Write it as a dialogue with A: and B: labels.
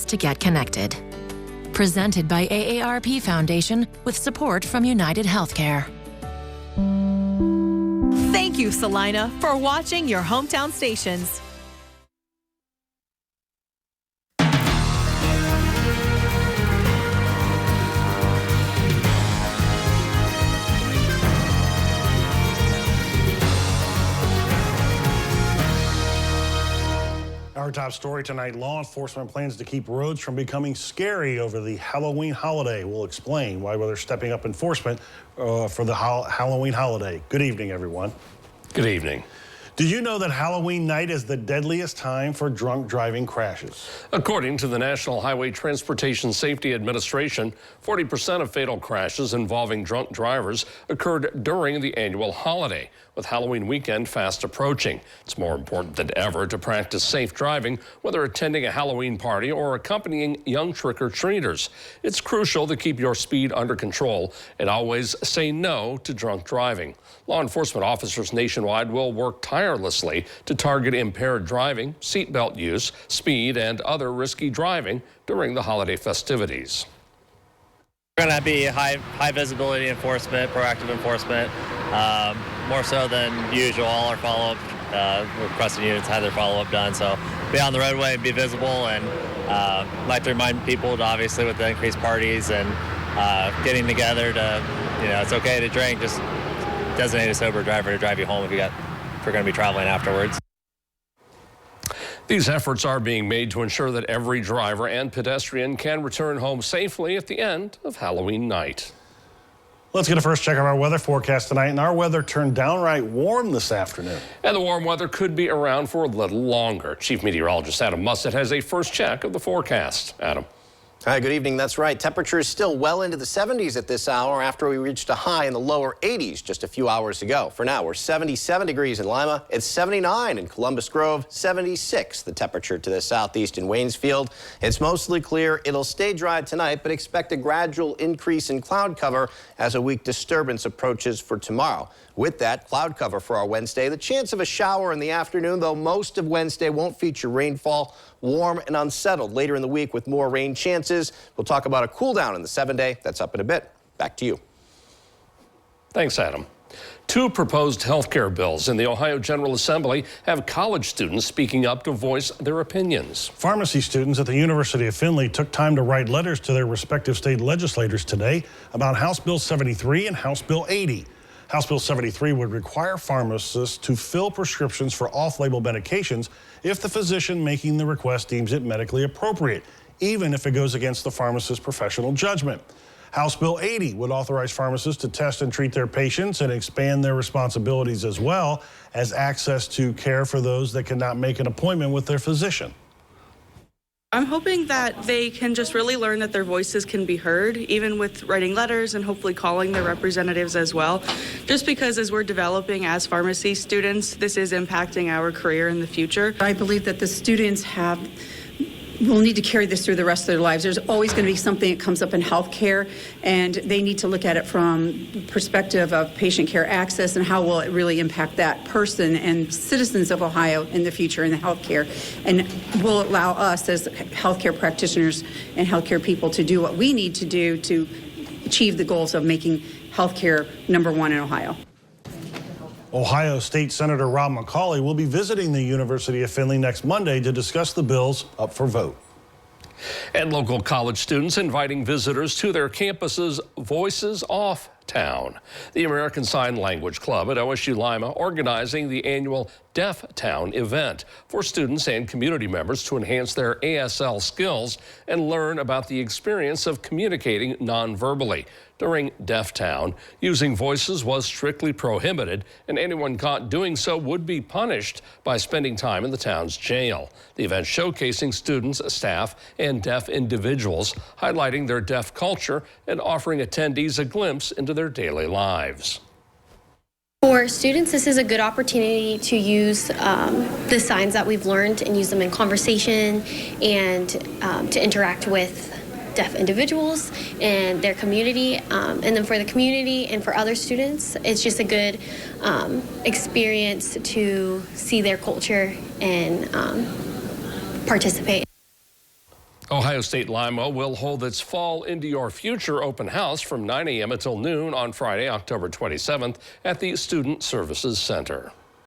A: to get connected. Presented by AARP Foundation with support from United Healthcare.
B: Thank you, Salina, for watching your hometown stations.
C: Our top story tonight, law enforcement plans to keep roads from becoming scary over the Halloween holiday. We'll explain why they're stepping up enforcement for the Halloween holiday. Good evening, everyone.
D: Good evening.
C: Did you know that Halloween night is the deadliest time for drunk driving crashes?
D: According to the National Highway Transportation Safety Administration, 40% of fatal crashes involving drunk drivers occurred during the annual holiday. With Halloween weekend fast approaching, it's more important than ever to practice safe driving, whether attending a Halloween party or accompanying young trick-or-treaters. It's crucial to keep your speed under control and always say no to drunk driving. Law enforcement officers nationwide will work tirelessly to target impaired driving, seatbelt use, speed, and other risky driving during the holiday festivities.
E: We're going to be high visibility enforcement, proactive enforcement, more so than usual. All our follow-up, requested units have their follow-up done, so be on the roadway and be visible, and like to remind people to, obviously, with the increased parties and getting together to, it's okay to drink, just designate a sober driver to drive you home if we're going to be traveling afterwards.
D: These efforts are being made to ensure that every driver and pedestrian can return home safely at the end of Halloween night.
C: Let's get a first check of our weather forecast tonight, and our weather turned downright warm this afternoon.
D: And the warm weather could be around for a little longer. Chief Meteorologist Adam Mussett has a first check of the forecast. Adam.
F: Hi, good evening. That's right. Temperatures still well into the 70s at this hour after we reached a high in the lower 80s just a few hours ago. For now, we're 77 degrees in Lima. It's 79 in Columbus Grove, 76 the temperature to the southeast in Waynesfield. It's mostly clear. It'll stay dry tonight, but expect a gradual increase in cloud cover as a weak disturbance approaches for tomorrow. With that, cloud cover for our Wednesday. The chance of a shower in the afternoon, though most of Wednesday won't feature rainfall. Warm and unsettled later in the week with more rain chances. We'll talk about a cool down in the 7-day. That's up in a bit. Back to you.
D: Thanks, Adam. Two proposed health care bills in the Ohio General Assembly have college students speaking up to voice their opinions.
C: Pharmacy students at the University of Findlay took time to write letters to their respective state legislators today about House Bill 73 and House Bill 80. House Bill 73 would require pharmacists to fill prescriptions for off-label medications if the physician making the request deems it medically appropriate, even if it goes against the pharmacist's professional judgment. House Bill 80 would authorize pharmacists to test and treat their patients and expand their responsibilities as well as access to care for those that cannot make an appointment with their physician.
G: I'm hoping that they can just really learn that their voices can be heard, even with writing letters and hopefully calling their representatives as well. Just because as we're developing as pharmacy students, this is impacting our career in the future.
H: I believe that the students will need to carry this through the rest of their lives. There's always going to be something that comes up in healthcare, and they need to look at it from the perspective of patient care access and how will it really impact that person and citizens of Ohio in the future in the healthcare, and will allow us as healthcare practitioners and healthcare people to do what we need to do to achieve the goals of making healthcare #1 in Ohio.
C: Ohio State Senator Rob McCauley will be visiting the University of Findlay next Monday to discuss the bills up for vote.
D: And local college students inviting visitors to their campuses' Voices Off Town. The American Sign Language Club at OSU Lima organizing the annual Deaf Town event for students and community members to enhance their ASL skills and learn about the experience of communicating non-verbally. During Deaf Town, using voices was strictly prohibited, and anyone caught doing so would be punished by spending time in the town's jail. The event showcasing students, staff, and deaf individuals, highlighting their deaf culture and offering attendees a glimpse into their daily lives.
I: For students, this is a good opportunity to use the signs that we've learned and use them in conversation and to interact with deaf individuals and their community, and then for the community and for other students, it's just a good experience to see their culture and participate.
D: Ohio State Lima will hold its Fall Into Your Future open house from 9 a.m. until noon on Friday, October 27th at the Student Services Center.